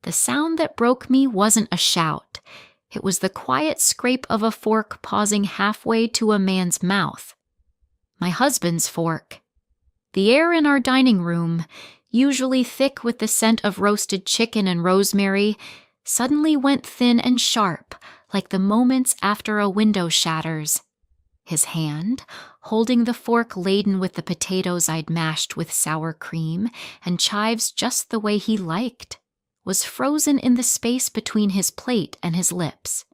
The sound that broke me wasn't a shout. It was the quiet scrape of a fork pausing halfway to a man's mouth. My husband's fork. The air in our dining room, usually thick with the scent of roasted chicken and rosemary, suddenly went thin and sharp, like the moments after a window shatters. His hand, holding the fork laden with the potatoes I'd mashed with sour cream and chives just the way he liked, was frozen in the space between his plate and his lips.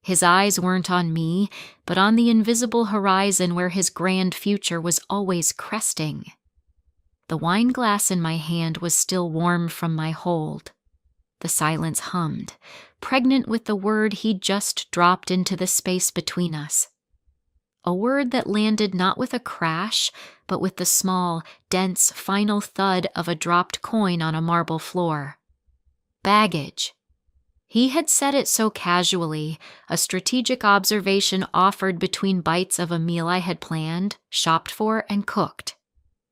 His eyes weren't on me, but on the invisible horizon where his grand future was always cresting. The wine glass in my hand was still warm from my hold. The silence hummed, pregnant with the word he'd just dropped into the space between us. A word that landed not with a crash, but with the small, dense, final thud of a dropped coin on a marble floor. Baggage. He had said it so casually, a strategic observation offered between bites of a meal I had planned, shopped for, and cooked.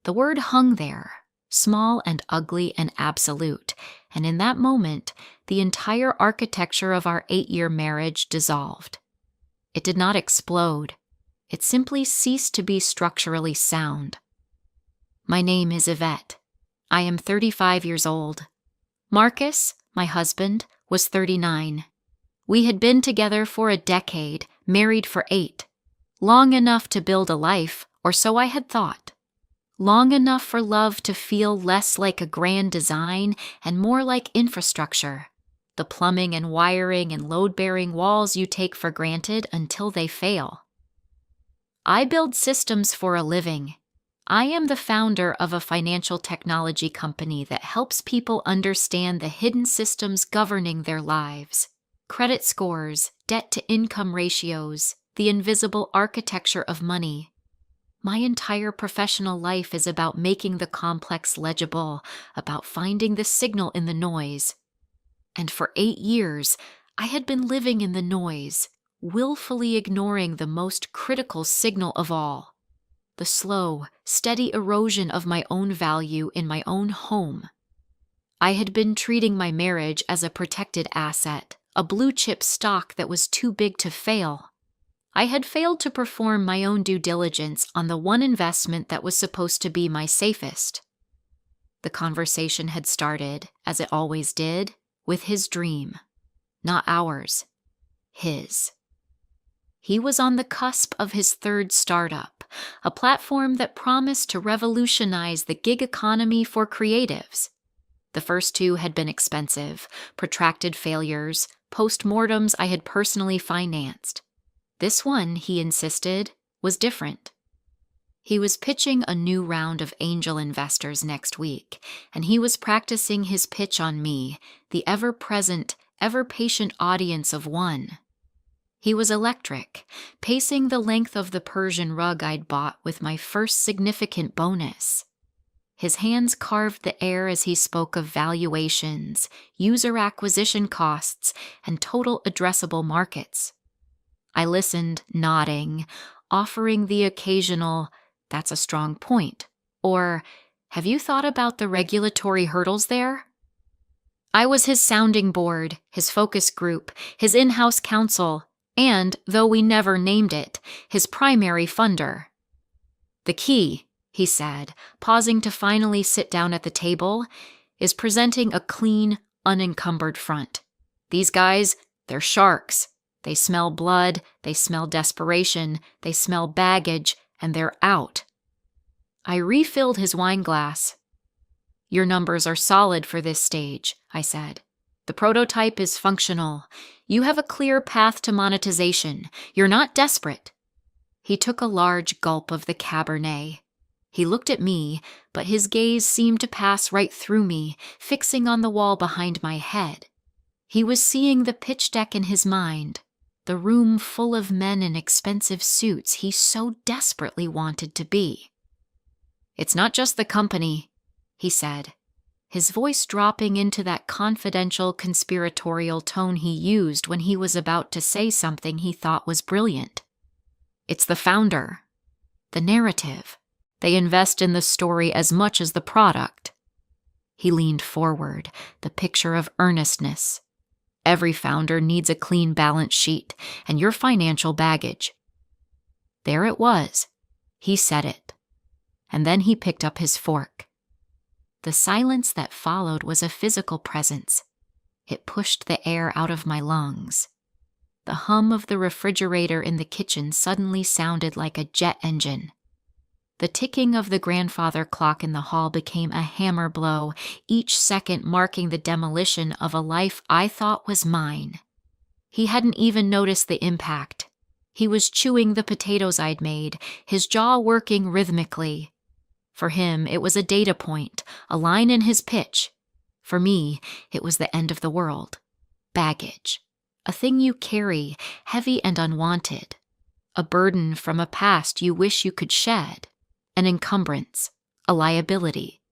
The word hung there, small and ugly and absolute, and in that moment, the entire architecture of our 8-year marriage dissolved. It did not explode. It simply ceased to be structurally sound. My name is Yvette. I am 35 years old. Marcus, my husband, was 39. We had been together for a decade, married for 8. Long enough to build a life, or so I had thought. Long enough for love to feel less like a grand design and more like infrastructure. The plumbing and wiring and load-bearing walls you take for granted until they fail. I build systems for a living. I am the founder of a financial technology company that helps people understand the hidden systems governing their lives. Credit scores, debt-to-income ratios, the invisible architecture of money. My entire professional life is about making the complex legible, about finding the signal in the noise. And for 8 years, I had been living in the noise, willfully ignoring the most critical signal of all. The slow, steady erosion of my own value in my own home. I had been treating my marriage as a protected asset, a blue-chip stock that was too big to fail. I had failed to perform my own due diligence on the one investment that was supposed to be my safest. The conversation had started, as it always did, with his dream. Not ours. His. He was on the cusp of his 3rd startup, a platform that promised to revolutionize the gig economy for creatives. The first 2 had been expensive, protracted failures, postmortems I had personally financed. This one, he insisted, was different. He was pitching a new round of angel investors next week, and he was practicing his pitch on me, the ever-present, ever-patient audience of one. He was electric, pacing the length of the Persian rug I'd bought with my first significant bonus. His hands carved the air as he spoke of valuations, user acquisition costs, and total addressable markets. I listened, nodding, offering the occasional, "That's a strong point," or, "Have you thought about the regulatory hurdles there?" I was his sounding board, his focus group, his in-house counsel, and, though we never named it, his primary funder. The key, he said, pausing to finally sit down at the table, is presenting a clean, unencumbered front. These guys, they're sharks. They smell blood, they smell desperation, they smell baggage, and they're out. I refilled his wine glass. "Your numbers are solid for this stage," I said. "The prototype is functional. You have a clear path to monetization. You're not desperate." He took a large gulp of the Cabernet. He looked at me, but his gaze seemed to pass right through me, fixing on the wall behind my head. He was seeing the pitch deck in his mind, the room full of men in expensive suits he so desperately wanted to be. "It's not just the company," he said, his voice dropping into that confidential, conspiratorial tone he used when he was about to say something he thought was brilliant. "It's the founder, the narrative. They invest in the story as much as the product." He leaned forward, the picture of earnestness. Every founder needs a clean balance sheet and your financial baggage. There it was. He said it. And then he picked up his fork. The silence that followed was a physical presence. It pushed the air out of my lungs. The hum of the refrigerator in the kitchen suddenly sounded like a jet engine. The ticking of the grandfather clock in the hall became a hammer blow, each second marking the demolition of a life I thought was mine. He hadn't even noticed the impact. He was chewing the potatoes I'd made, his jaw working rhythmically. For him, it was a data point, a line in his pitch. For me, it was the end of the world. Baggage. A thing you carry, heavy and unwanted. A burden from a past you wish you could shed. An encumbrance. A liability.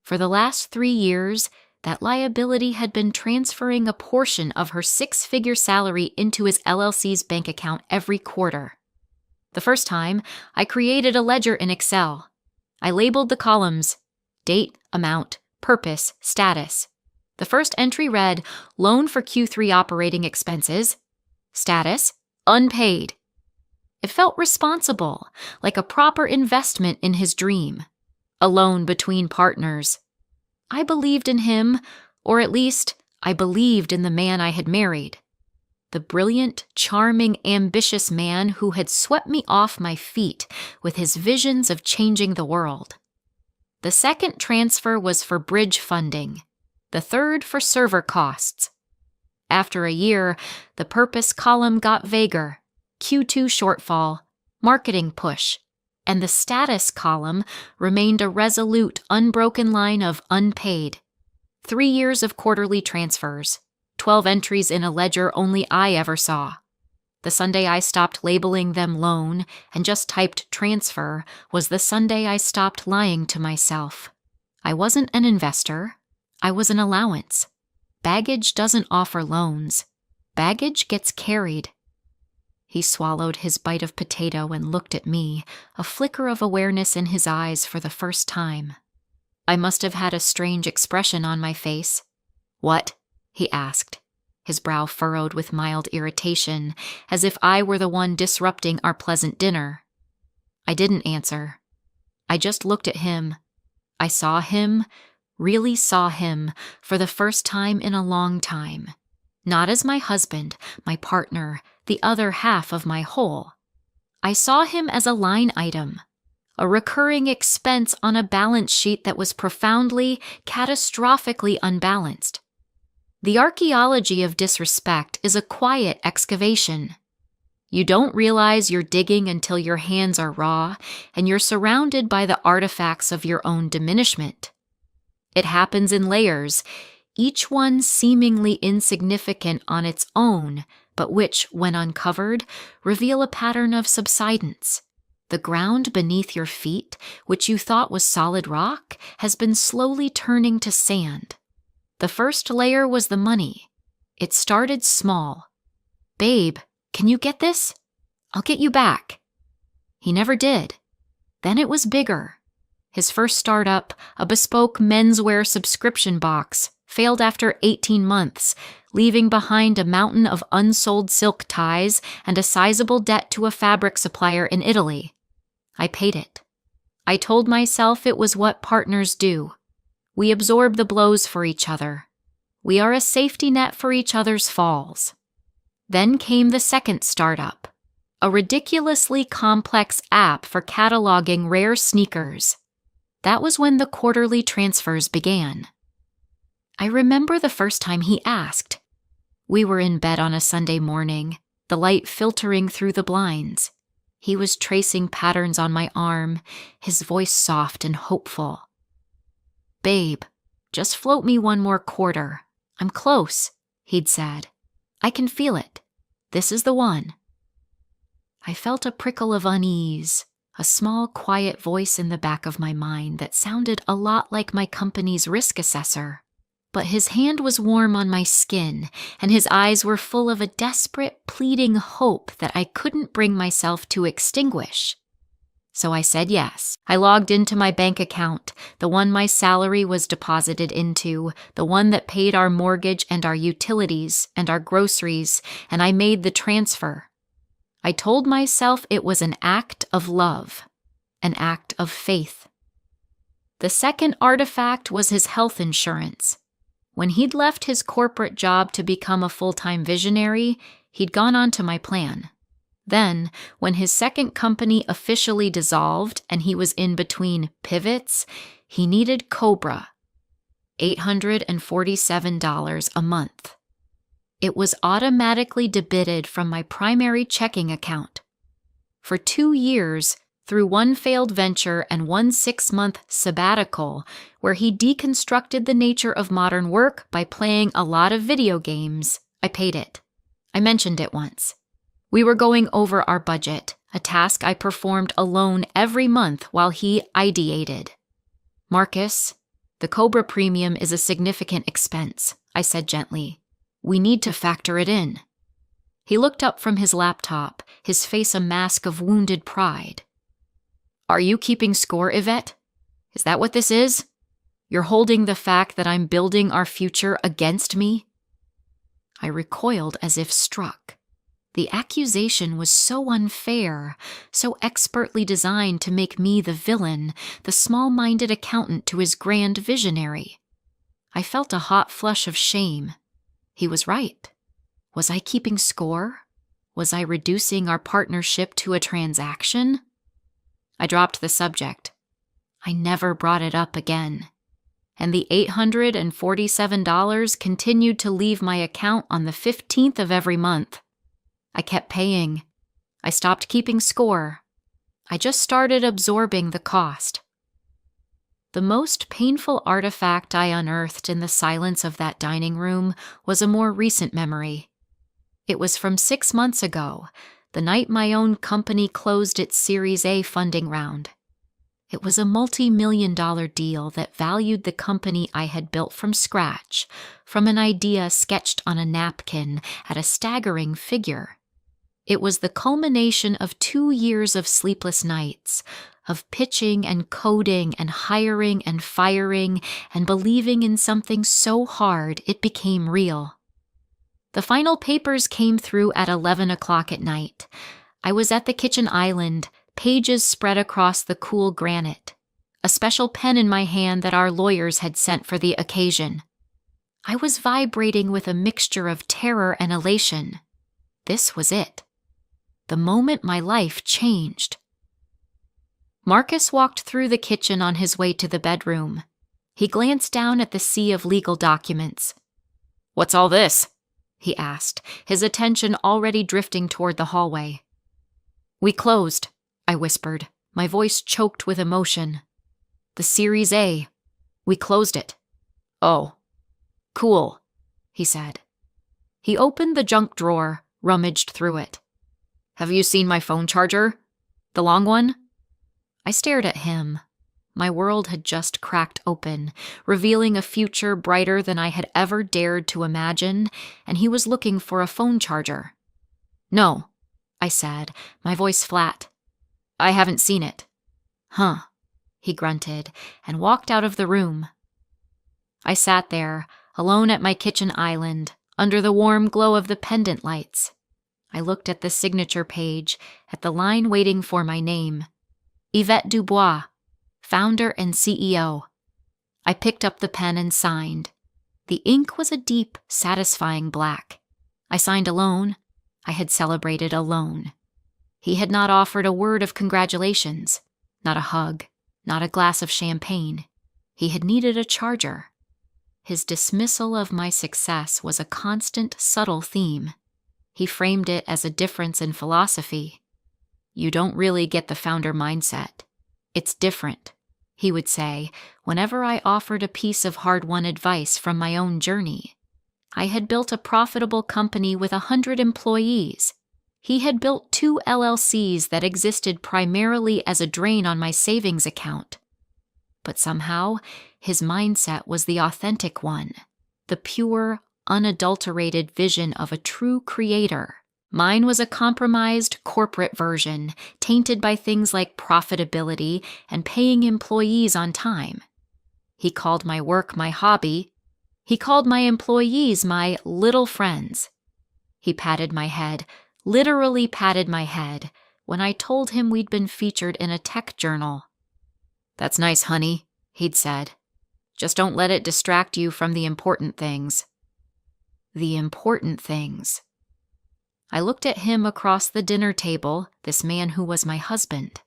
For the last 3 years, that liability had been transferring a portion of her 6-figure salary into his LLC's bank account every quarter. The first time, I created a ledger in Excel. I labeled the columns: date, amount, purpose, status. The first entry read, loan for Q3 operating expenses. Status, unpaid. It felt responsible, like a proper investment in his dream. A loan between partners. I believed in him, or at least, I believed in the man I had married. The brilliant, charming, ambitious man who had swept me off my feet with his visions of changing the world. The second transfer was for bridge funding. The third for server costs. After a year, the purpose column got vaguer. Q2 shortfall, marketing push, and the status column remained a resolute, unbroken line of unpaid. 3 years of quarterly transfers, 12 entries in a ledger only I ever saw. The Sunday I stopped labeling them loan and just typed transfer was the Sunday I stopped lying to myself. I wasn't an investor. I was an allowance. Baggage doesn't offer loans. Baggage gets carried. He swallowed his bite of potato and looked at me, a flicker of awareness in his eyes for the first time. I must have had a strange expression on my face. "What?" he asked, his brow furrowed with mild irritation, as if I were the one disrupting our pleasant dinner. I didn't answer. I just looked at him. I saw him, really saw him, for the first time in a long time. Not as my husband, my partner, the other half of my whole. I saw him as a line item, a recurring expense on a balance sheet that was profoundly, catastrophically unbalanced. The archaeology of disrespect is a quiet excavation. You don't realize you're digging until your hands are raw and you're surrounded by the artifacts of your own diminishment. It happens in layers, each one seemingly insignificant on its own, but which, when uncovered, reveal a pattern of subsidence. The ground beneath your feet, which you thought was solid rock, has been slowly turning to sand. The first layer was the money. It started small. "Babe, can you get this? I'll get you back." He never did. Then it was bigger. His first startup, a bespoke menswear subscription box, failed after 18 months, leaving behind a mountain of unsold silk ties and a sizable debt to a fabric supplier in Italy. I paid it. I told myself it was what partners do. We absorb the blows for each other. We are a safety net for each other's falls. Then came the second startup, a ridiculously complex app for cataloging rare sneakers. That was when the quarterly transfers began. I remember the first time he asked. We were in bed on a Sunday morning, the light filtering through the blinds. He was tracing patterns on my arm, his voice soft and hopeful. "Babe, just float me one more quarter. I'm close," he'd said. "I can feel it. This is the one." I felt a prickle of unease, a small, quiet voice in the back of my mind that sounded a lot like my company's risk assessor. But his hand was warm on my skin, and his eyes were full of a desperate, pleading hope that I couldn't bring myself to extinguish. So I said yes. I logged into my bank account, the one my salary was deposited into, the one that paid our mortgage and our utilities and our groceries, and I made the transfer. I told myself it was an act of love, an act of faith. The second artifact was his health insurance. When he'd left his corporate job to become a full-time visionary, he'd gone on to my plan. Then, when his second company officially dissolved and he was in between pivots, he needed Cobra, $847 a month. It was automatically debited from my primary checking account. For 2 years, through one failed venture and one 6-month sabbatical, where he deconstructed the nature of modern work by playing a lot of video games, I paid it. I mentioned it once. We were going over our budget, a task I performed alone every month while he ideated. Marcus, the Cobra premium is a significant expense, I said gently. We need to factor it in. He looked up from his laptop, his face a mask of wounded pride. Are you keeping score, Yvette? Is that what this is? You're holding the fact that I'm building our future against me? I recoiled as if struck. The accusation was so unfair, so expertly designed to make me the villain, the small-minded accountant to his grand visionary. I felt a hot flush of shame. He was right. Was I keeping score? Was I reducing our partnership to a transaction? I dropped the subject. I never brought it up again. And the $847 continued to leave my account on the 15th of every month. I kept paying. I stopped keeping score. I just started absorbing the cost. The most painful artifact I unearthed in the silence of that dining room was a more recent memory. It was from 6 months ago, the night my own company closed its Series A funding round. It was a multi-million-dollar deal that valued the company I had built from scratch, from an idea sketched on a napkin, at a staggering figure. It was the culmination of 2 years of sleepless nights, of pitching and coding and hiring and firing and believing in something so hard it became real. The final papers came through at 11 o'clock at night. I was at the kitchen island, pages spread across the cool granite, a special pen in my hand that our lawyers had sent for the occasion. I was vibrating with a mixture of terror and elation. This was it. The moment my life changed. Marcus walked through the kitchen on his way to the bedroom. He glanced down at the sea of legal documents. "What's all this?" he asked, his attention already drifting toward the hallway. "We closed," I whispered, my voice choked with emotion. "The Series A. We closed it." "Oh. Cool," he said. He opened the junk drawer, rummaged through it. "Have you seen my phone charger? The long one?" I stared at him. My world had just cracked open, revealing a future brighter than I had ever dared to imagine, and he was looking for a phone charger. "No," I said, my voice flat. "I haven't seen it." "Huh," he grunted, and walked out of the room. I sat there, alone at my kitchen island, under the warm glow of the pendant lights. I looked at the signature page, at the line waiting for my name. Yvette Dubois, founder and CEO. I picked up the pen and signed. The ink was a deep, satisfying black. I signed alone. I had celebrated alone. He had not offered a word of congratulations, not a hug, not a glass of champagne. He had needed a charger. His dismissal of my success was a constant, subtle theme. He framed it as a difference in philosophy. "You don't really get the founder mindset. It's different," he would say, whenever I offered a piece of hard-won advice from my own journey. I had built a profitable company with 100 employees. He had built 2 LLCs that existed primarily as a drain on my savings account. But somehow, his mindset was the authentic one, the pure, unadulterated vision of a true creator, Mine was a compromised corporate version, tainted by things like profitability and paying employees on time. He called my work my hobby. He called my employees my little friends. He patted my head, literally patted my head, when I told him we'd been featured in a tech journal. "That's nice, honey," he'd said. "Just don't let it distract you from the important things." The important things. I looked at him across the dinner table, this man who was my husband.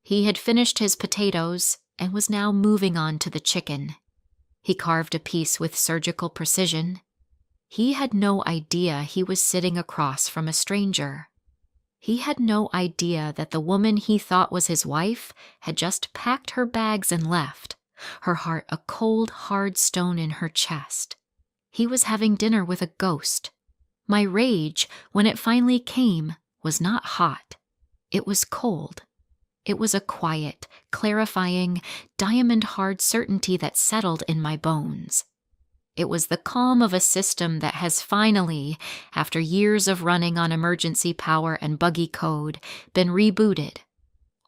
He had finished his potatoes and was now moving on to the chicken. He carved a piece with surgical precision. He had no idea he was sitting across from a stranger. He had no idea that the woman he thought was his wife had just packed her bags and left, her heart a cold, hard stone in her chest. He was having dinner with a ghost. My rage, when it finally came, was not hot. It was cold. It was a quiet, clarifying, diamond-hard certainty that settled in my bones. It was the calm of a system that has finally, after years of running on emergency power and buggy code, been rebooted.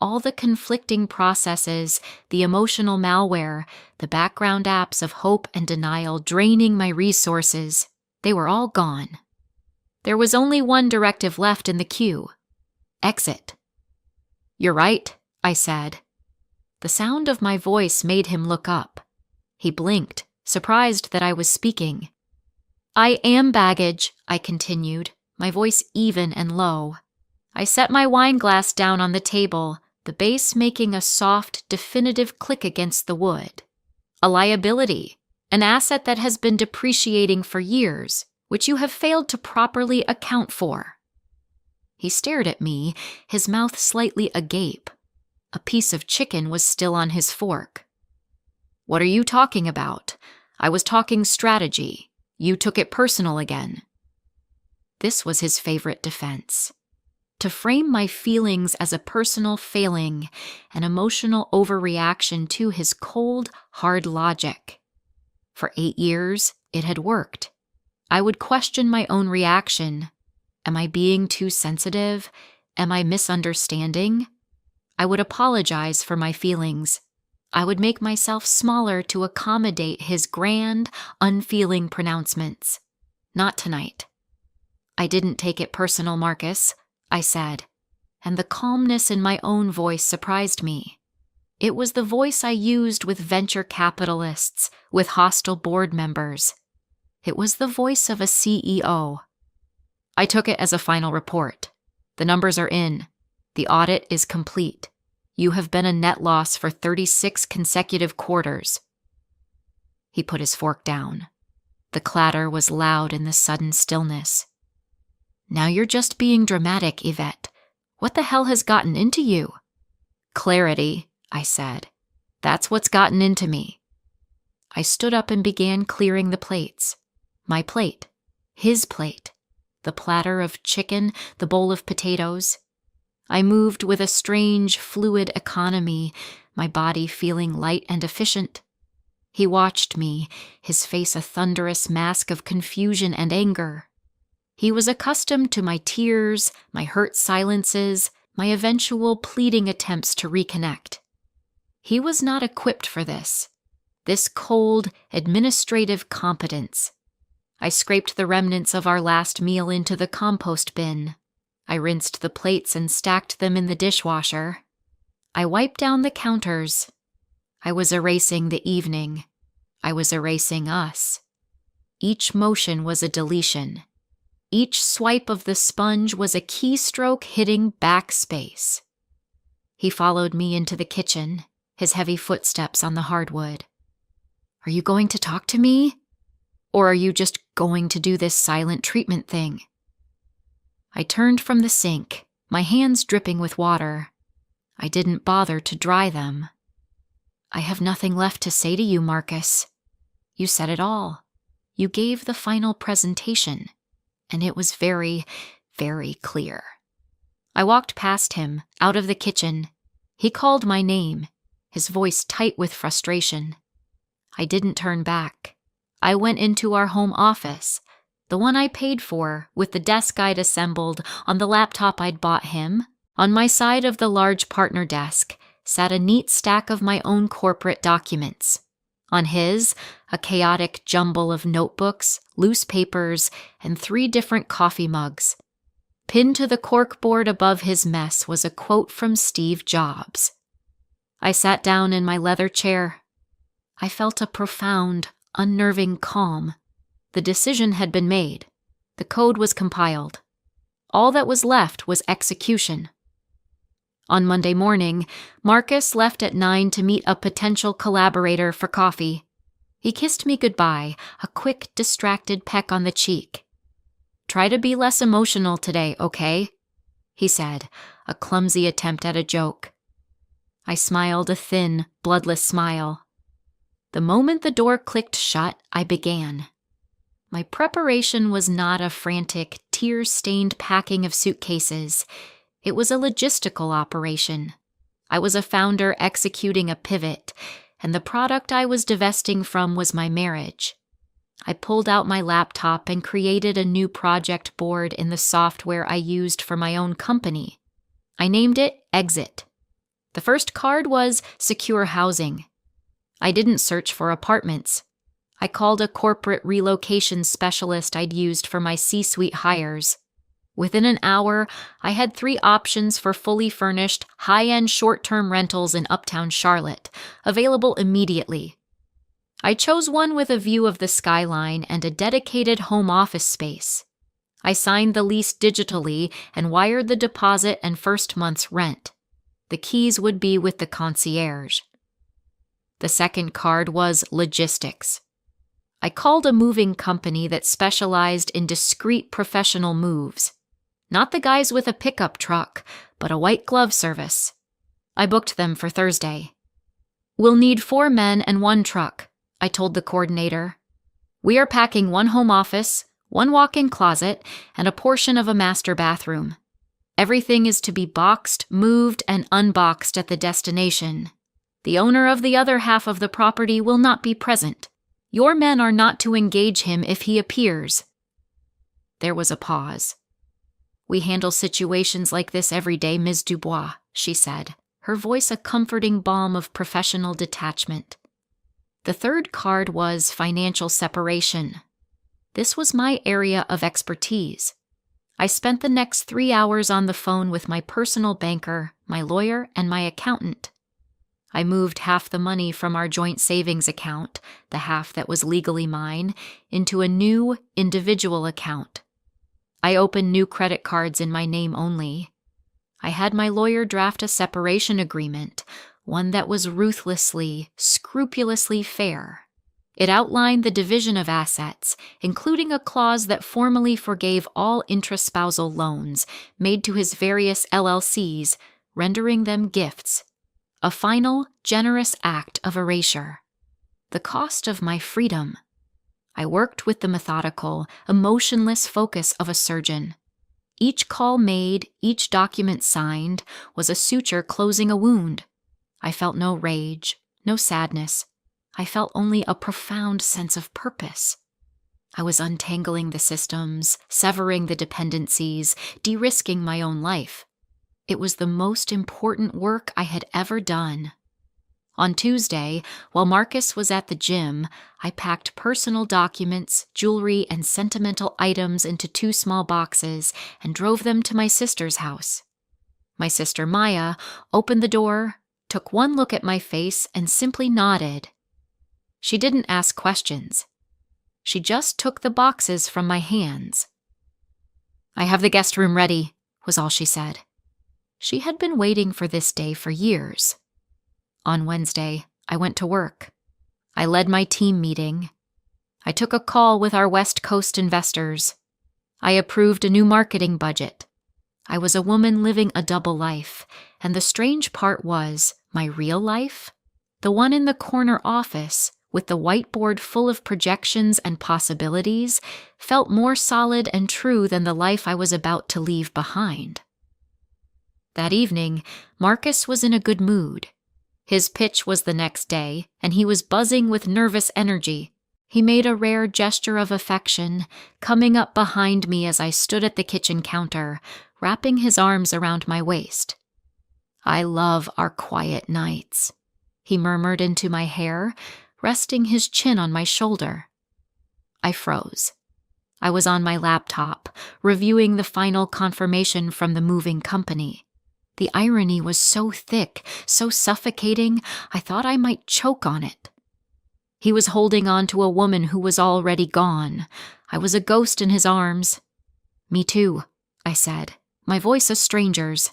All the conflicting processes, the emotional malware, the background apps of hope and denial draining my resources, they were all gone. There was only one directive left in the queue: exit. "You're right," I said. The sound of my voice made him look up. He blinked, surprised that I was speaking. "I am baggage," I continued, my voice even and low. I set my wine glass down on the table, the base making a soft, definitive click against the wood. "A liability, an asset that has been depreciating for years, which you have failed to properly account for." He stared at me, his mouth slightly agape. A piece of chicken was still on his fork. "What are you talking about? I was talking strategy. You took it personal again." This was his favorite defense. To frame my feelings as a personal failing, an emotional overreaction to his cold, hard logic. For 8 years, it had worked. I would question my own reaction. Am I being too sensitive? Am I misunderstanding? I would apologize for my feelings. I would make myself smaller to accommodate his grand, unfeeling pronouncements. "Not tonight." "I didn't take it personal, Marcus," I said, and the calmness in my own voice surprised me. It was the voice I used with venture capitalists, with hostile board members. It was the voice of a CEO. "I took it as a final report. The numbers are in. The audit is complete. You have been a net loss for 36 consecutive quarters." He put his fork down. The clatter was loud in the sudden stillness. "Now you're just being dramatic, Yvette. What the hell has gotten into you?" "Clarity," I said. "That's what's gotten into me." I stood up and began clearing the plates. My plate. His plate. The platter of chicken, the bowl of potatoes. I moved with a strange, fluid economy, my body feeling light and efficient. He watched me, his face a thunderous mask of confusion and anger. He was accustomed to my tears, my hurt silences, my eventual pleading attempts to reconnect. He was not equipped for this cold, administrative competence. I scraped the remnants of our last meal into the compost bin. I rinsed the plates and stacked them in the dishwasher. I wiped down the counters. I was erasing the evening. I was erasing us. Each motion was a deletion. Each swipe of the sponge was a keystroke hitting backspace. He followed me into the kitchen, his heavy footsteps on the hardwood. "Are you going to talk to me? Or are you just going to do this silent treatment thing?" I turned from the sink, my hands dripping with water. I didn't bother to dry them. "I have nothing left to say to you, Marcus. You said it all. You gave the final presentation, and it was very, very clear." I walked past him, out of the kitchen. He called my name, his voice tight with frustration. I didn't turn back. I went into our home office, The one I paid for, with the desk I'd assembled on the laptop I'd bought him. On my side of the large partner desk sat a neat stack of my own corporate documents. On his, a chaotic jumble of notebooks, loose papers, and 3 different coffee mugs. Pinned to the corkboard above his mess was a quote from Steve Jobs. I sat down in my leather chair. I felt a profound, unnerving calm. The decision had been made. The code was compiled. All that was left was execution. On Monday morning, Marcus left at 9 to meet a potential collaborator for coffee. He kissed me goodbye, a quick, distracted peck on the cheek. "Try to be less emotional today, okay?" he said, a clumsy attempt at a joke. I smiled a thin, bloodless smile. The moment the door clicked shut, I began. My preparation was not a frantic, tear-stained packing of suitcases. It was a logistical operation. I was a founder executing a pivot, and the product I was divesting from was my marriage. I pulled out my laptop and created a new project board in the software I used for my own company. I named it Exit. The first card was Secure Housing. I didn't search for apartments. I called a corporate relocation specialist I'd used for my C-suite hires. Within an hour, I had 3 options for fully furnished, high-end short-term rentals in uptown Charlotte, available immediately. I chose one with a view of the skyline and a dedicated home office space. I signed the lease digitally and wired the deposit and first month's rent. The keys would be with the concierge. The second card was logistics. I called a moving company that specialized in discreet professional moves. Not the guys with a pickup truck, but a white glove service. I booked them for Thursday. "We'll need 4 men and 1 truck," I told the coordinator. "We are packing 1 home office, 1 walk-in closet, and a portion of a master bathroom. Everything is to be boxed, moved, and unboxed at the destination. The owner of the other half of the property will not be present. Your men are not to engage him if he appears." There was a pause. "We handle situations like this every day, Ms. Dubois," she said, her voice a comforting balm of professional detachment. The third card was financial separation. This was my area of expertise. I spent the next 3 hours on the phone with my personal banker, my lawyer, and my accountant. I moved half the money from our joint savings account, the half that was legally mine, into a new individual account. I opened new credit cards in my name only. I had my lawyer draft a separation agreement, one that was ruthlessly, scrupulously fair. It outlined the division of assets, including a clause that formally forgave all intraspousal loans made to his various LLCs, rendering them gifts. A final, generous act of erasure. The cost of my freedom. I worked with the methodical, emotionless focus of a surgeon. Each call made, each document signed, was a suture closing a wound. I felt no rage, no sadness. I felt only a profound sense of purpose. I was untangling the systems, severing the dependencies, de-risking my own life. It was the most important work I had ever done. On Tuesday, while Marcus was at the gym, I packed personal documents, jewelry, and sentimental items into 2 small boxes and drove them to my sister's house. My sister Maya opened the door, took one look at my face, and simply nodded. She didn't ask questions. She just took the boxes from my hands. "I have the guest room ready," was all she said. She had been waiting for this day for years. On Wednesday, I went to work. I led my team meeting. I took a call with our West Coast investors. I approved a new marketing budget. I was a woman living a double life, and the strange part was, my real life, the one in the corner office, with the whiteboard full of projections and possibilities, felt more solid and true than the life I was about to leave behind. That evening, Marcus was in a good mood. His pitch was the next day, and he was buzzing with nervous energy. He made a rare gesture of affection, coming up behind me as I stood at the kitchen counter, wrapping his arms around my waist. "I love our quiet nights," he murmured into my hair, resting his chin on my shoulder. I froze. I was on my laptop, reviewing the final confirmation from the moving company. The irony was so thick, so suffocating, I thought I might choke on it. He was holding on to a woman who was already gone. I was a ghost in his arms. "Me too," I said, my voice a stranger's.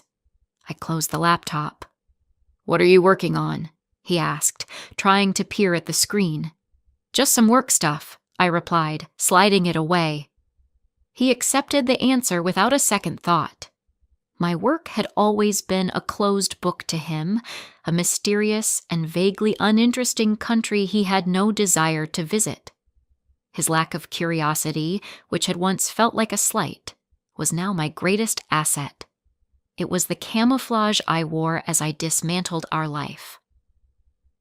I closed the laptop. "What are you working on?" he asked, trying to peer at the screen. "Just some work stuff," I replied, sliding it away. He accepted the answer without a second thought. My work had always been a closed book to him, a mysterious and vaguely uninteresting country he had no desire to visit. His lack of curiosity, which had once felt like a slight, was now my greatest asset. It was the camouflage I wore as I dismantled our life.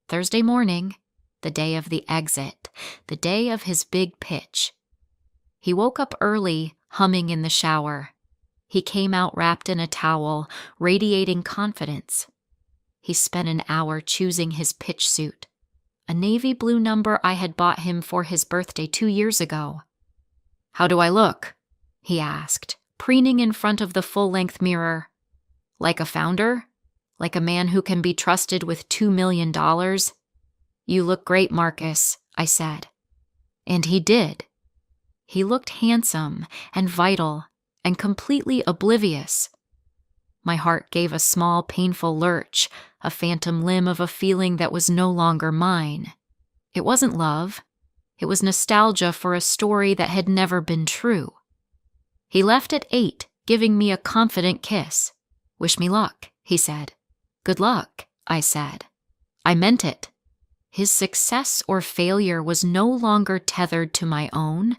Thursday morning, the day of the exit, the day of his big pitch. He woke up early, humming in the shower. He came out wrapped in a towel, radiating confidence. He spent an hour choosing his pitch suit, a navy blue number I had bought him for his birthday 2 years ago. "How do I look?" he asked, preening in front of the full-length mirror. "Like a founder? Like a man who can be trusted with $2 million? "You look great, Marcus," I said. And he did. He looked handsome and vital and completely oblivious. My heart gave a small, painful lurch, a phantom limb of a feeling that was no longer mine. It wasn't love. It was nostalgia for a story that had never been true. He left at 8, giving me a confident kiss. "Wish me luck," he said. "Good luck," I said. I meant it. His success or failure was no longer tethered to my own.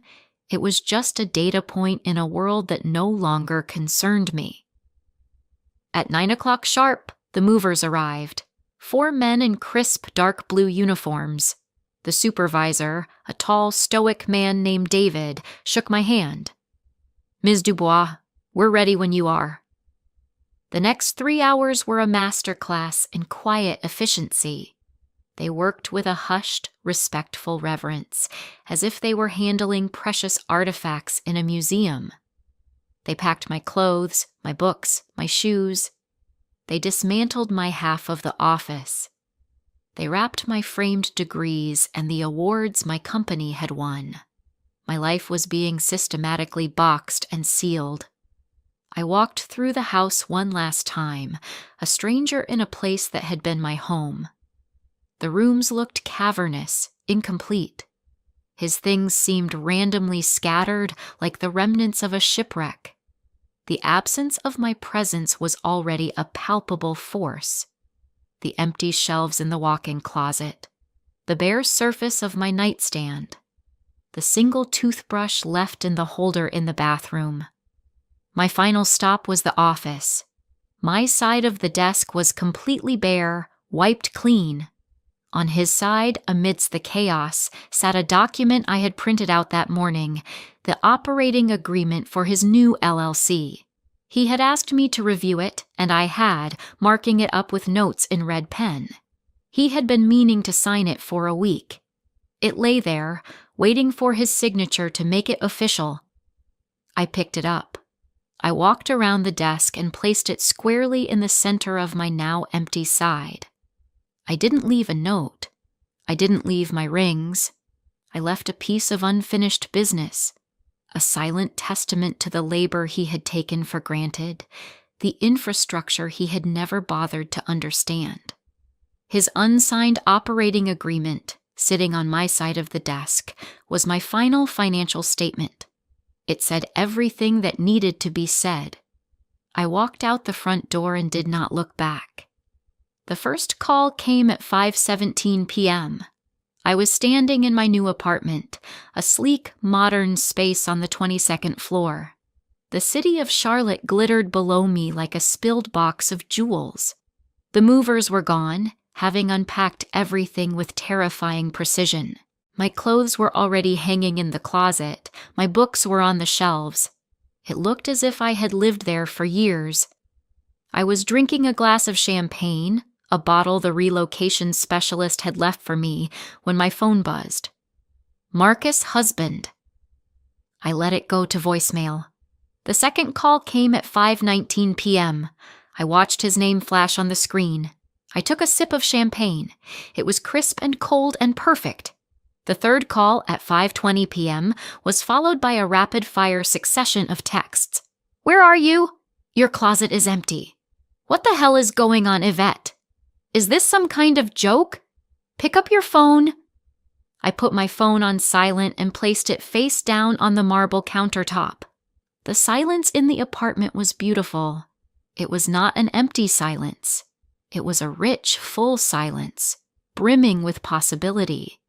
It was just a data point in a world that no longer concerned me. At 9 o'clock sharp, the movers arrived. 4 men in crisp dark blue uniforms. The supervisor, a tall, stoic man named David, shook my hand. "Ms. Dubois, we're ready when you are." The next 3 hours were a master class in quiet efficiency. They worked with a hushed, respectful reverence, as if they were handling precious artifacts in a museum. They packed my clothes, my books, my shoes. They dismantled my half of the office. They wrapped my framed degrees and the awards my company had won. My life was being systematically boxed and sealed. I walked through the house one last time, a stranger in a place that had been my home. The rooms looked cavernous, incomplete. His things seemed randomly scattered like the remnants of a shipwreck. The absence of my presence was already a palpable force. The empty shelves in the walk-in closet, the bare surface of my nightstand, the single toothbrush left in the holder in the bathroom. My final stop was the office. My side of the desk was completely bare, wiped clean. On his side, amidst the chaos, sat a document I had printed out that morning, the operating agreement for his new LLC. He had asked me to review it, and I had, marking it up with notes in red pen. He had been meaning to sign it for a week. It lay there, waiting for his signature to make it official. I picked it up. I walked around the desk and placed it squarely in the center of my now empty side. I didn't leave a note. I didn't leave my rings. I left a piece of unfinished business, a silent testament to the labor he had taken for granted, the infrastructure he had never bothered to understand. His unsigned operating agreement, sitting on my side of the desk, was my final financial statement. It said everything that needed to be said. I walked out the front door and did not look back. The first call came at 5:17 p.m. I was standing in my new apartment, a sleek, modern space on the 22nd floor. The city of Charlotte glittered below me like a spilled box of jewels. The movers were gone, having unpacked everything with terrifying precision. My clothes were already hanging in the closet. My books were on the shelves. It looked as if I had lived there for years. I was drinking a glass of champagne, a bottle the relocation specialist had left for me, when my phone buzzed. Marcus' husband. I let it go to voicemail. The second call came at 5:19 p.m. I watched his name flash on the screen. I took a sip of champagne. It was crisp and cold and perfect. The third call at 5:20 p.m. was followed by a rapid-fire succession of texts. Where are you? Your closet is empty. What the hell is going on, Yvette? Is this some kind of joke? Pick up your phone. I put my phone on silent and placed it face down on the marble countertop. The silence in the apartment was beautiful. It was not an empty silence. It was a rich, full silence, brimming with possibility.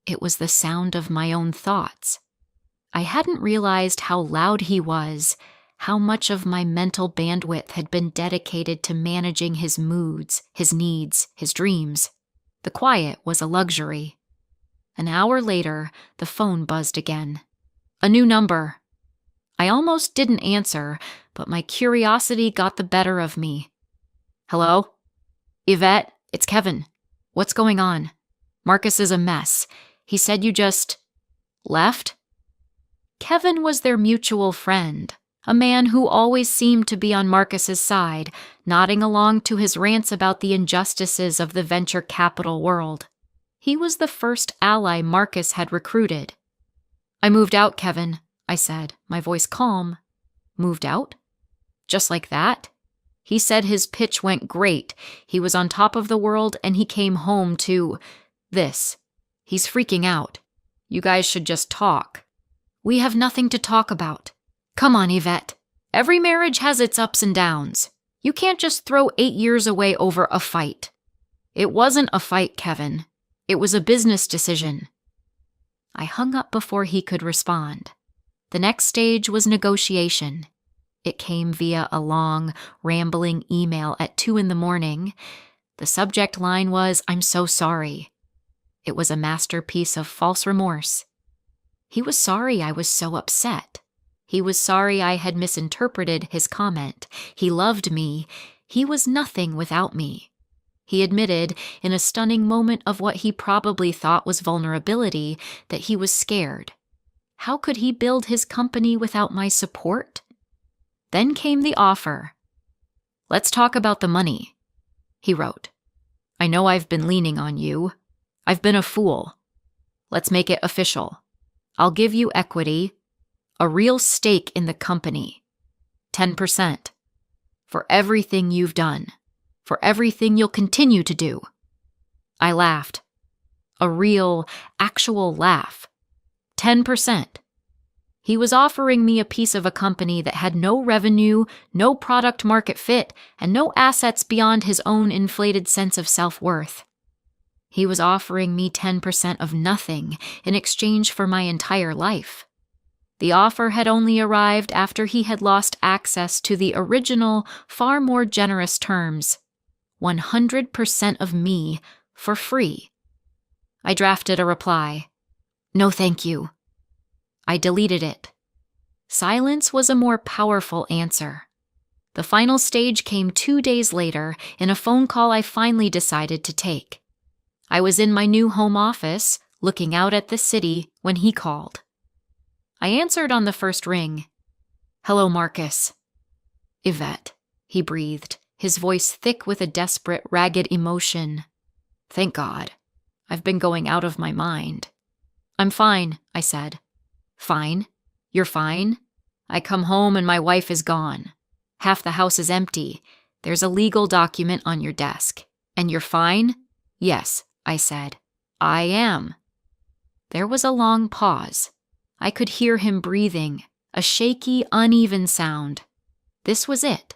It was the sound of my own thoughts. I hadn't realized how loud he was, how much of my mental bandwidth had been dedicated to managing his moods, his needs, his dreams. The quiet was a luxury. An hour later, the phone buzzed again. A new number. I almost didn't answer, but my curiosity got the better of me. Hello? Yvette, it's Kevin. What's going on? Marcus is a mess. He said you just left? Kevin was their mutual friend, a man who always seemed to be on Marcus's side, nodding along to his rants about the injustices of the venture capital world. He was the first ally Marcus had recruited. I moved out, Kevin, I said, my voice calm. Moved out? Just like that? He said his pitch went great. He was on top of the world and he came home to this. He's freaking out. You guys should just talk. We have nothing to talk about. Come on, Yvette. Every marriage has its ups and downs. You can't just throw 8 years away over a fight. It wasn't a fight, Kevin. It was a business decision. I hung up before he could respond. The next stage was negotiation. It came via a long, rambling email at 2 a.m. The subject line was, "I'm so sorry." It was a masterpiece of false remorse. He was sorry I was so upset. He was sorry I had misinterpreted his comment. He loved me. He was nothing without me. He admitted, in a stunning moment of what he probably thought was vulnerability, that he was scared. How could he build his company without my support? Then came the offer. Let's talk about the money, he wrote. I know I've been leaning on you. I've been a fool. Let's make it official. I'll give you equity, a real stake in the company, 10%, for everything you've done, for everything you'll continue to do. I laughed. A real, actual laugh. 10%. He was offering me a piece of a company that had no revenue, no product market fit, and no assets beyond his own inflated sense of self-worth. He was offering me 10% of nothing in exchange for my entire life. The offer had only arrived after he had lost access to the original, far more generous terms. 100% of me, for free. I drafted a reply. No, thank you. I deleted it. Silence was a more powerful answer. The final stage came 2 days later in a phone call I finally decided to take. I was in my new home office, looking out at the city, when he called. I answered on the first ring. Hello, Marcus. Yvette, he breathed, his voice thick with a desperate, ragged emotion. Thank God. I've been going out of my mind. I'm fine, I said. Fine? You're fine? I come home and my wife is gone. Half the house is empty. There's a legal document on your desk. And you're fine? Yes, I said. I am. There was a long pause. I could hear him breathing, a shaky, uneven sound. This was it,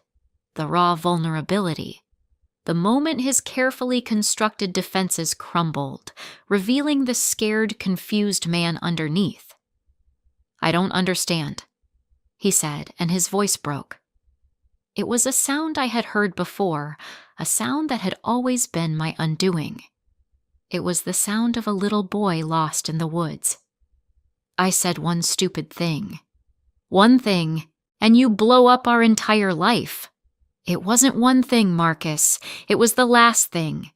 the raw vulnerability. The moment his carefully constructed defenses crumbled, revealing the scared, confused man underneath. I don't understand, he said, and his voice broke. It was a sound I had heard before, a sound that had always been my undoing. It was the sound of a little boy lost in the woods. I said one stupid thing. One thing, and you blow up our entire life. It wasn't one thing, Marcus. It was the last thing.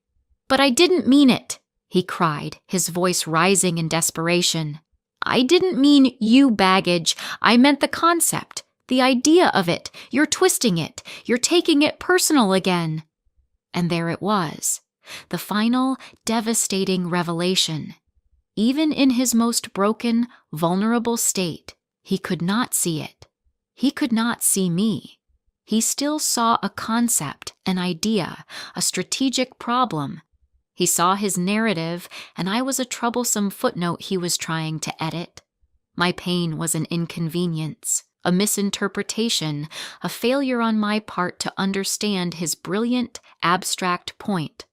But I didn't mean it, he cried, his voice rising in desperation. I didn't mean you baggage. I meant the concept, the idea of it. You're twisting it. You're taking it personal again. And there it was, the final, devastating revelation. Even in his most broken, vulnerable state, he could not see it. He could not see me. He still saw a concept, an idea, a strategic problem. He saw his narrative, and I was a troublesome footnote he was trying to edit. My pain was an inconvenience, a misinterpretation, a failure on my part to understand his brilliant, abstract point.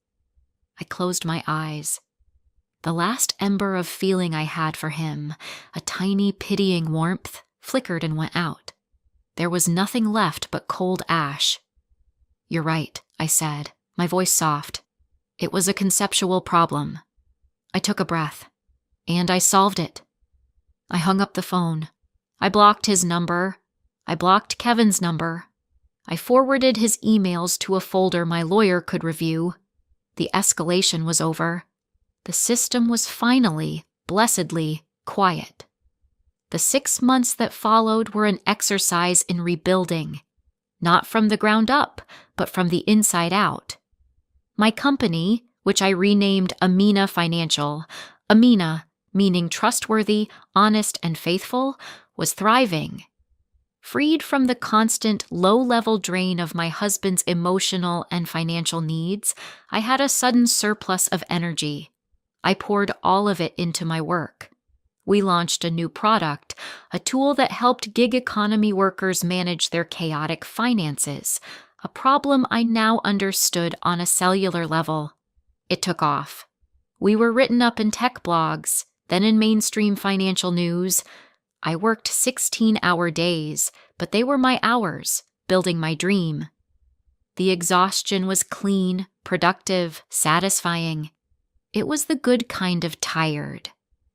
I closed my eyes. The last ember of feeling I had for him, a tiny pitying warmth, flickered and went out. There was nothing left but cold ash. You're right, I said, my voice soft. It was a conceptual problem. I took a breath, and I solved it. I hung up the phone. I blocked his number. I blocked Kevin's number. I forwarded his emails to a folder my lawyer could review. The escalation was over. The system was finally, blessedly, quiet. The 6 months that followed were an exercise in rebuilding, not from the ground up, but from the inside out. My company, which I renamed Amina Financial, Amina, meaning trustworthy, honest, and faithful, was thriving. Freed from the constant, low-level drain of my husband's emotional and financial needs, I had a sudden surplus of energy. I poured all of it into my work. We launched a new product, a tool that helped gig economy workers manage their chaotic finances, a problem I now understood on a cellular level. It took off. We were written up in tech blogs, then in mainstream financial news. I worked 16-hour days, but they were my hours, building my dream. The exhaustion was clean, productive, satisfying. It was the good kind of tired.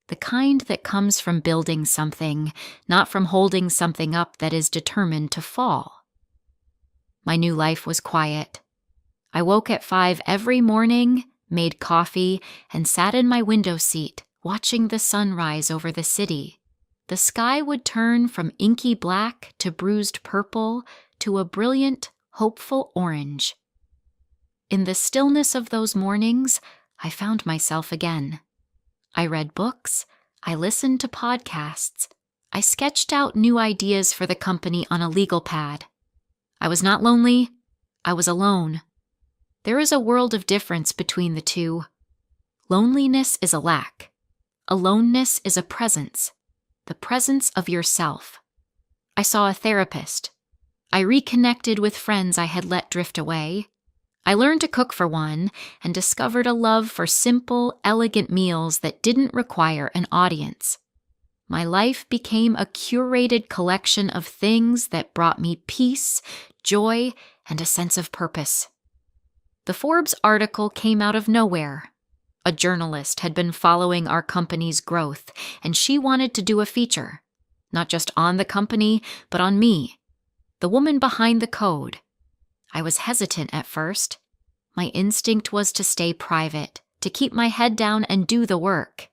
The kind that comes from building something, not from holding something up that is determined to fall. My new life was quiet. I woke at 5 every morning, made coffee, and sat in my window seat, watching the sun rise over the city. The sky would turn from inky black to bruised purple to a brilliant, hopeful orange. In the stillness of those mornings, I found myself again. I read books, I listened to podcasts, I sketched out new ideas for the company on a legal pad. I was not lonely, I was alone. There is a world of difference between the two. Loneliness is a lack. Aloneness is a presence, the presence of yourself. I saw a therapist. I reconnected with friends I had let drift away. I learned to cook for one and discovered a love for simple, elegant meals that didn't require an audience. My life became a curated collection of things that brought me peace, joy, and a sense of purpose. The Forbes article came out of nowhere. A journalist had been following our company's growth, and she wanted to do a feature, not just on the company, but on me, the woman behind the code. I was hesitant at first. My instinct was to stay private, to keep my head down and do the work.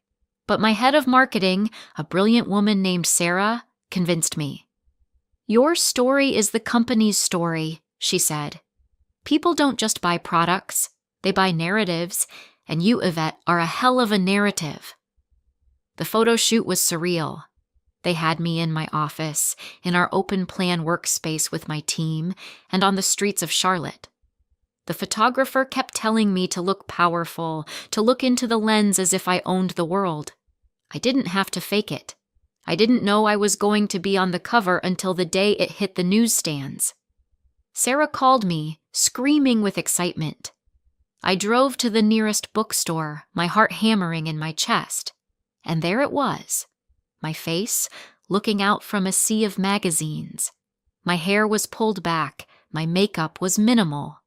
But my head of marketing, a brilliant woman named Sarah, convinced me. Your story is the company's story, she said. People don't just buy products, they buy narratives, and you, Yvette, are a hell of a narrative. The photo shoot was surreal. They had me in my office, in our open plan workspace with my team, and on the streets of Charlotte. The photographer kept telling me to look powerful, to look into the lens as if I owned the world. I didn't have to fake it. I didn't know I was going to be on the cover until the day it hit the newsstands. Sarah called me, screaming with excitement. I drove to the nearest bookstore, my heart hammering in my chest. And there it was. My face, looking out from a sea of magazines. My hair was pulled back, my makeup was minimal.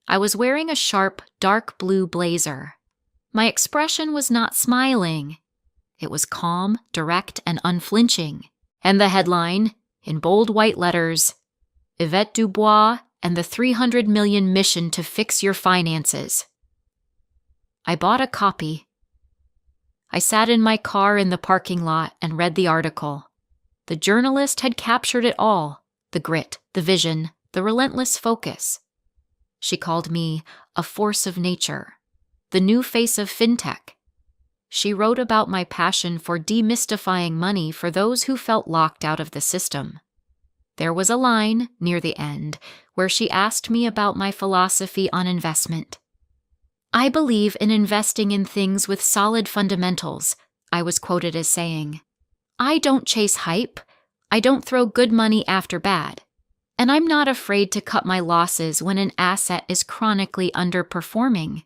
I was wearing a sharp, dark blue blazer. My expression was not smiling. It was calm, direct, and unflinching. And the headline, in bold white letters, Yvette Dubois and the 300 million mission to fix your finances. I bought a copy. I sat in my car in the parking lot and read the article. The journalist had captured it all, the grit, the vision, the relentless focus. She called me a force of nature, the new face of fintech. She wrote about my passion for demystifying money for those who felt locked out of the system. There was a line, near the end, where she asked me about my philosophy on investment. I believe in investing in things with solid fundamentals, I was quoted as saying. I don't chase hype. I don't throw good money after bad. And I'm not afraid to cut my losses when an asset is chronically underperforming.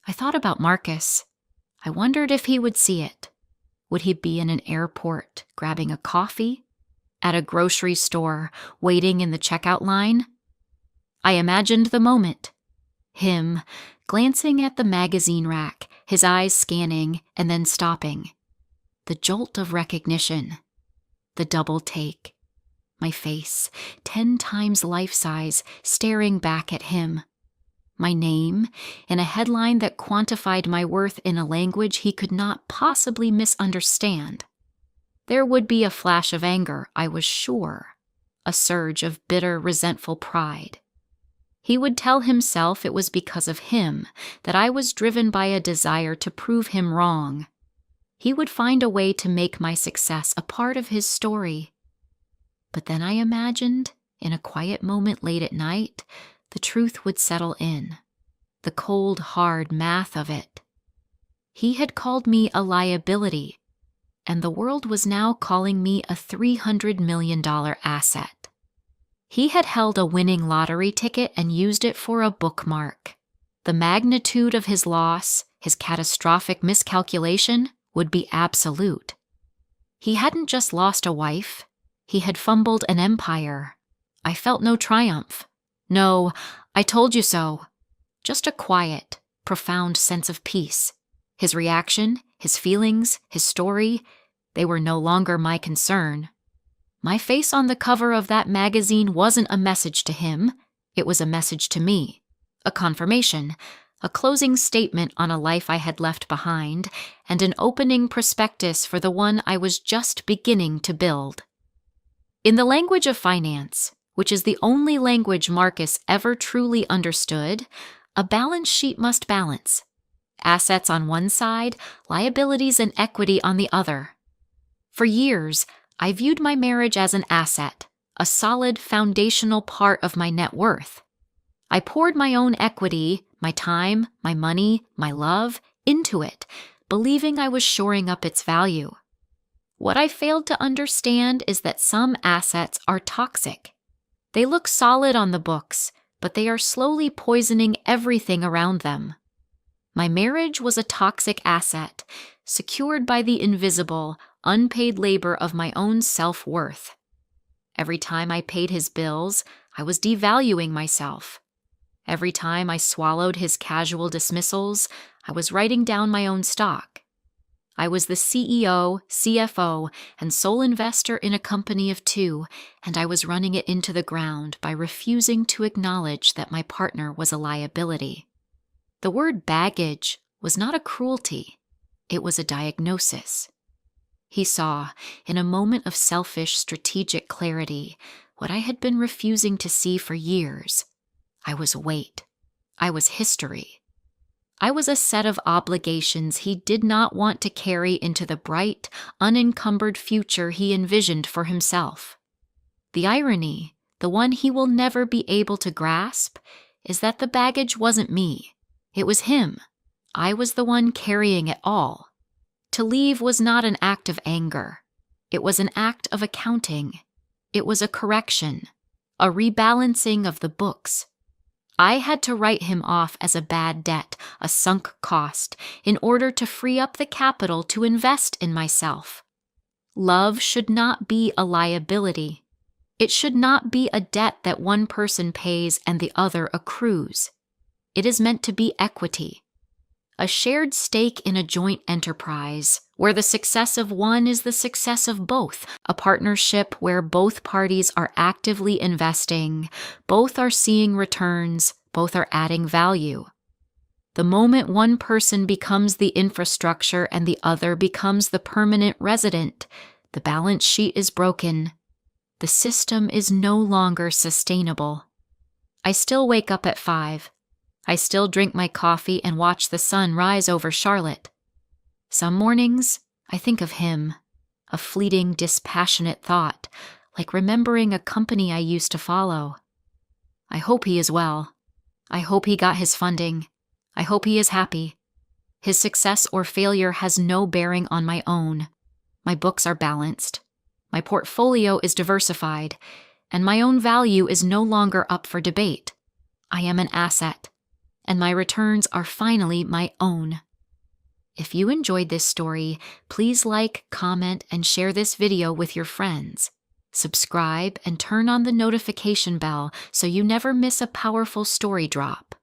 I thought about Marcus. I wondered if he would see it. Would he be in an airport, grabbing a coffee? At a grocery store, waiting in the checkout line? I imagined the moment. Him, glancing at the magazine rack, his eyes scanning and then stopping. The jolt of recognition. The double take. My face, 10 times life size, staring back at him. My name, in a headline that quantified my worth in a language he could not possibly misunderstand. There would be a flash of anger, I was sure, a surge of bitter, resentful pride. He would tell himself it was because of him that I was driven by a desire to prove him wrong. He would find a way to make my success a part of his story. But then I imagined, in a quiet moment late at night, the truth would settle in, the cold, hard math of it. He had called me a liability, and the world was now calling me a $300 million asset. He had held a winning lottery ticket and used it for a bookmark. The magnitude of his loss, his catastrophic miscalculation, would be absolute. He hadn't just lost a wife. He had fumbled an empire. I felt no triumph. No, I told you so. Just a quiet, profound sense of peace. His reaction, his feelings, his story, they were no longer my concern. My face on the cover of that magazine wasn't a message to him. It was a message to me. A confirmation, a closing statement on a life I had left behind, and an opening prospectus for the one I was just beginning to build. In the language of finance, which is the only language Marcus ever truly understood, a balance sheet must balance. Assets on one side, liabilities and equity on the other. For years, I viewed my marriage as an asset, a solid foundational part of my net worth. I poured my own equity, my time, my money, my love, into it, believing I was shoring up its value. What I failed to understand is that some assets are toxic. They look solid on the books, but they are slowly poisoning everything around them. My marriage was a toxic asset, secured by the invisible, unpaid labor of my own self-worth. Every time I paid his bills, I was devaluing myself. Every time I swallowed his casual dismissals, I was writing down my own stock. I was the CEO, CFO, and sole investor in a company of 2, and I was running it into the ground by refusing to acknowledge that my partner was a liability. The word baggage was not a cruelty. It was a diagnosis. He saw, in a moment of selfish, strategic clarity, what I had been refusing to see for years. I was weight. I was history. I was a set of obligations he did not want to carry into the bright, unencumbered future he envisioned for himself. The irony, the one he will never be able to grasp, is that the baggage wasn't me. It was him. I was the one carrying it all. To leave was not an act of anger. It was an act of accounting. It was a correction, a rebalancing of the books. I had to write him off as a bad debt, a sunk cost, in order to free up the capital to invest in myself. Love should not be a liability. It should not be a debt that one person pays and the other accrues. It is meant to be equity. a shared stake in a joint enterprise, where the success of one is the success of both, a partnership where both parties are actively investing, both are seeing returns, both are adding value. The moment one person becomes the infrastructure and the other becomes the permanent resident, the balance sheet is broken. The system is no longer sustainable. I still wake up at 5. I still drink my coffee and watch the sun rise over Charlotte. Some mornings, I think of him, a fleeting, dispassionate thought, like remembering a company I used to follow. I hope he is well. I hope he got his funding. I hope he is happy. His success or failure has no bearing on my own. My books are balanced. My portfolio is diversified, and my own value is no longer up for debate. I am an asset, and my returns are finally my own. If you enjoyed this story, please like, comment, and share this video with your friends. Subscribe and turn on the notification bell so you never miss a powerful story drop.